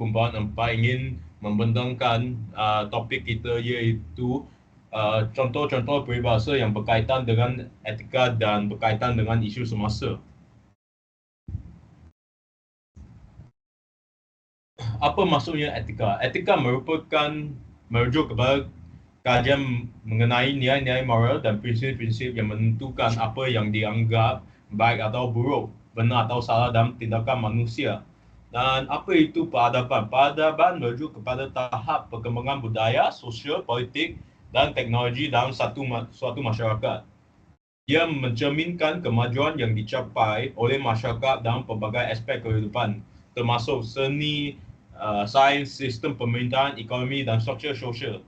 Kumpulan 4 ingin membentangkan topik kita, iaitu contoh-contoh peribahasa yang berkaitan dengan etika dan berkaitan dengan isu semasa. Apa maksudnya etika? Etika merupakan merujuk kepada kajian mengenai nilai-nilai moral dan prinsip-prinsip yang menentukan apa yang dianggap baik atau buruk, benar atau salah dalam tindakan manusia. Dan apa itu peradaban? Peradaban merujuk kepada tahap perkembangan budaya, sosial, politik dan teknologi dalam suatu masyarakat. Ia mencerminkan kemajuan yang dicapai oleh masyarakat dalam pelbagai aspek kehidupan, termasuk seni, sains, sistem pemerintahan, ekonomi dan struktur sosial.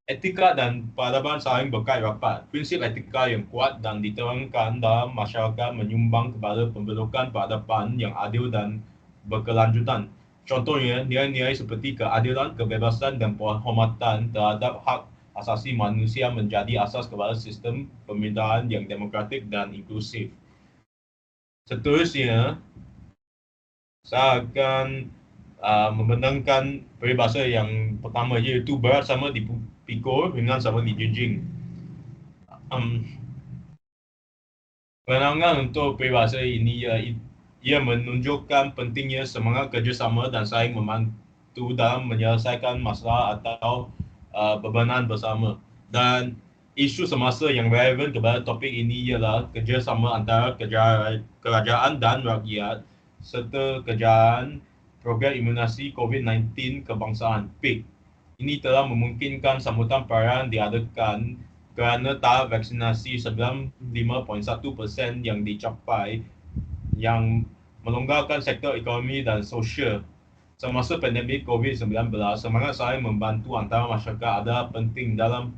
Etika dan peradaban saling berkait rapat. Prinsip etika yang kuat dan diterangkan dalam masyarakat menyumbang kepada pembentukan peradaban yang adil dan berkelanjutan. Contohnya, nilai-nilai seperti keadilan, kebebasan dan penghormatan terhadap hak asasi manusia menjadi asas kepada sistem pemerintahan yang demokratik dan inklusif. Seterusnya, saya akan membentangkan peribahasa yang pertama, iaitu berat sama dipikul, ringan sama dijunjung. Penangan untuk peribahasa ini ia menunjukkan pentingnya semangat kerjasama dan saling membantu dalam menyelesaikan masalah atau bebanan bersama. Dan isu semasa yang relevan kepada topik ini ialah kerjasama antara kerajaan dan rakyat serta kerjaan program imunisasi COVID-19 kebangsaan PIK. Ini telah memungkinkan sambutan perayaan diadakan kerana tahap vaksinasi 95.1% yang dicapai, yang melonggarkan sektor ekonomi dan sosial. Semasa pandemik COVID-19, semangat saling membantu antara masyarakat adalah penting dalam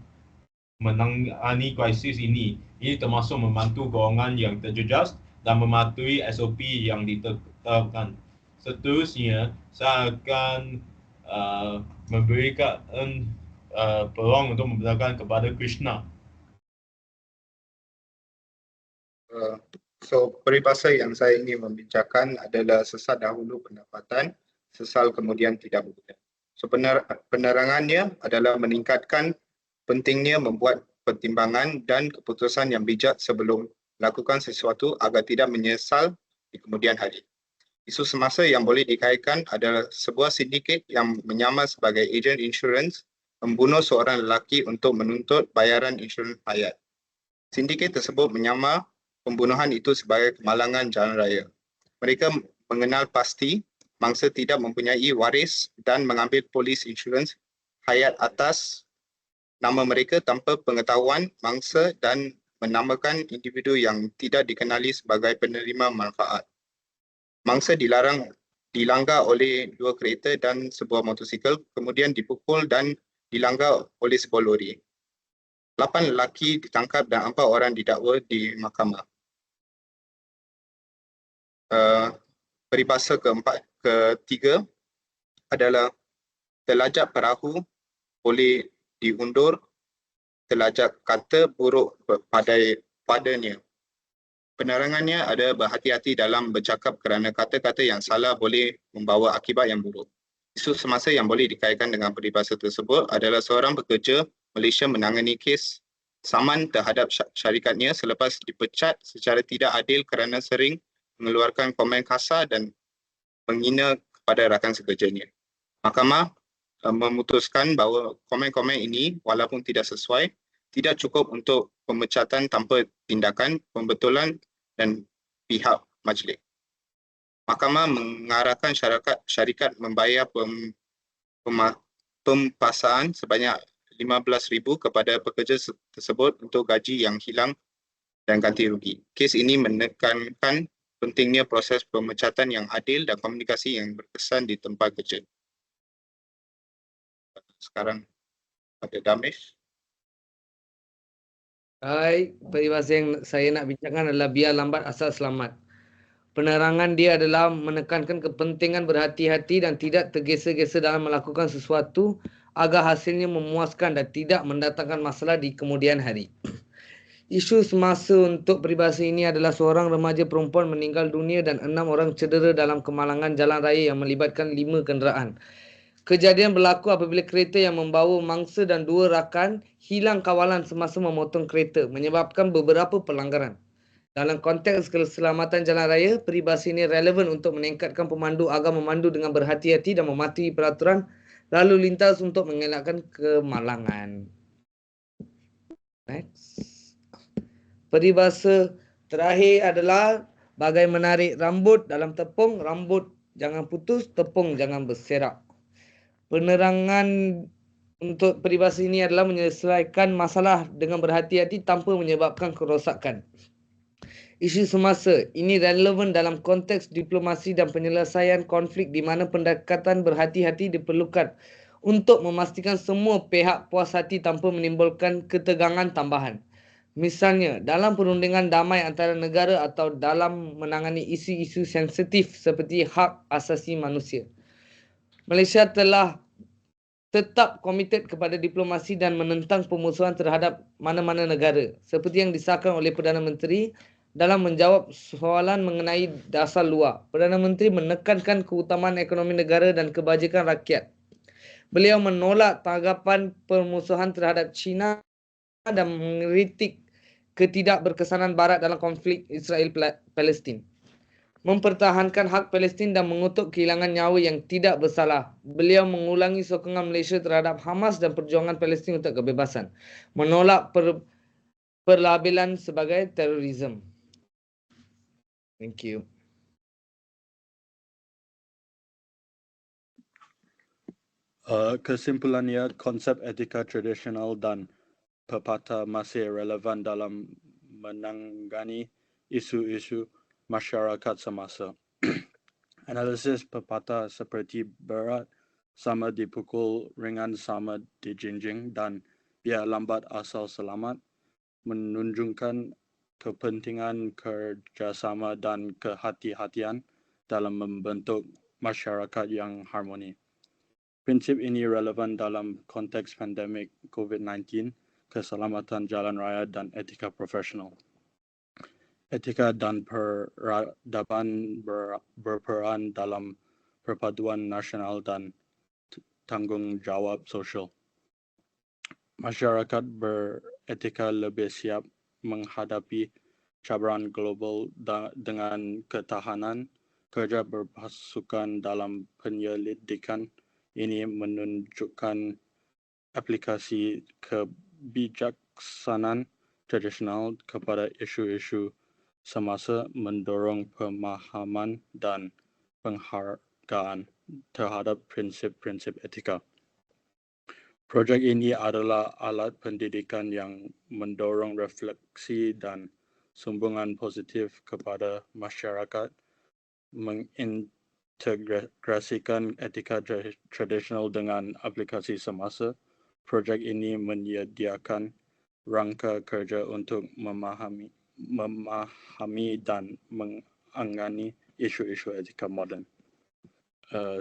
menangani krisis ini. Ini termasuk membantu golongan yang terjejas dan mematuhi SOP yang ditetapkan. Seterusnya, saya akan memberikan peluang untuk memberikan kepada Krishna. Peribahasa yang saya ingin membincangkan adalah sesat dahulu pendapatan, sesal kemudian tidak berguna. Penerangannya adalah meningkatkan pentingnya membuat pertimbangan dan keputusan yang bijak sebelum melakukan sesuatu agar tidak menyesal di kemudian hari. Isu semasa yang boleh dikaitkan adalah sebuah sindiket yang menyamar sebagai ejen insurans membunuh seorang lelaki untuk menuntut bayaran insurans hayat. Sindiket tersebut menyamar pembunuhan itu sebagai kemalangan jalan raya. Mereka mengenal pasti mangsa tidak mempunyai waris dan mengambil polis insurans hayat atas nama mereka tanpa pengetahuan mangsa dan menamakan individu yang tidak dikenali sebagai penerima manfaat. Mangsa dilanggar oleh 2 kereta dan sebuah motosikal, kemudian dipukul dan dilanggar oleh sebuah lori. 8 lelaki ditangkap dan 4 orang didakwa di mahkamah. Peribahasa ketiga adalah telajak perahu boleh diundur, telajak kata buruk padanya. Penerangannya ada berhati-hati dalam bercakap kerana kata-kata yang salah boleh membawa akibat yang buruk. Isu semasa yang boleh dikaitkan dengan peribahasa tersebut adalah seorang pekerja Malaysia menangani kes saman terhadap syarikatnya selepas dipecat secara tidak adil kerana sering mengeluarkan komen kasar dan menghina kepada rakan sekerjanya. Mahkamah memutuskan bahawa komen-komen ini walaupun tidak sesuai, tidak cukup untuk pemecatan tanpa tindakan pembetulan dan pihak majlis. Mahkamah mengarahkan syarikat membayar pempasaan sebanyak RM15,000 kepada pekerja tersebut untuk gaji yang hilang dan ganti rugi. Kes ini menekankan pentingnya proses pemecatan yang adil dan komunikasi yang berkesan di tempat kerja. Sekarang ada Damesh. Hai, peribahasa yang saya nak bincangkan adalah biar lambat asal selamat. Penerangan dia adalah menekankan kepentingan berhati-hati dan tidak tergesa-gesa dalam melakukan sesuatu agar hasilnya memuaskan dan tidak mendatangkan masalah di kemudian hari. Isu semasa untuk peribahasa ini adalah seorang remaja perempuan meninggal dunia dan 6 orang cedera dalam kemalangan jalan raya yang melibatkan 5 kenderaan. Kejadian berlaku apabila kereta yang membawa mangsa dan 2 rakan hilang kawalan semasa memotong kereta, menyebabkan beberapa pelanggaran. Dalam konteks keselamatan jalan raya, peribahasa ini relevan untuk meningkatkan pemandu agar memandu dengan berhati-hati dan mematuhi peraturan lalu lintas untuk mengelakkan kemalangan. Next. Peribahasa terakhir adalah bagai menarik rambut dalam tepung, rambut jangan putus, tepung jangan berserak. Penerangan untuk peribahasa ini adalah menyelesaikan masalah dengan berhati-hati tanpa menyebabkan kerosakan. Isu semasa ini relevan dalam konteks diplomasi dan penyelesaian konflik di mana pendekatan berhati-hati diperlukan untuk memastikan semua pihak puas hati tanpa menimbulkan ketegangan tambahan. Misalnya, dalam perundingan damai antara negara atau dalam menangani isu-isu sensitif seperti hak asasi manusia. Malaysia telah tetap komited kepada diplomasi dan menentang pemusuhan terhadap mana-mana negara seperti yang disahkan oleh Perdana Menteri dalam menjawab soalan mengenai dasar luar. Perdana Menteri menekankan keutamaan ekonomi negara dan kebajikan rakyat. Beliau menolak tanggapan permusuhan terhadap China dan mengkritik ketidakberkesanan Barat dalam konflik Israel-Palestin. Mempertahankan hak Palestin dan mengutuk kehilangan nyawa yang tidak bersalah. Beliau mengulangi sokongan Malaysia terhadap Hamas dan perjuangan Palestin untuk kebebasan. Menolak perlabelan sebagai terorisme. Thank you. Kesimpulannya, konsep etika tradisional dan pepatah masih relevan dalam menangani isu-isu masyarakat semasa. Analisis pepatah seperti berat sama dipukul, ringan sama dijinjing, dan biar lambat asal selamat menunjukkan kepentingan kerjasama dan kehati-hatian dalam membentuk masyarakat yang harmoni. Prinsip ini relevan dalam konteks pandemik COVID-19, keselamatan jalan raya dan etika profesional. Etika dan peradaban berperan dalam perpaduan nasional dan tanggungjawab sosial. Masyarakat beretika lebih siap menghadapi cabaran global dengan ketahanan kerja berpasukan dalam penyelidikan. Ini menunjukkan aplikasi kebijaksanaan tradisional kepada isu-isu semasa, mendorong pemahaman dan penghargaan terhadap prinsip-prinsip etika. Projek ini adalah alat pendidikan yang mendorong refleksi dan sumbangan positif kepada masyarakat, mengintegrasikan etika tradisional dengan aplikasi semasa. Projek ini menyediakan rangka kerja untuk memahami dan menangani isu-isu etika moden.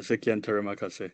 Sekian, terima kasih.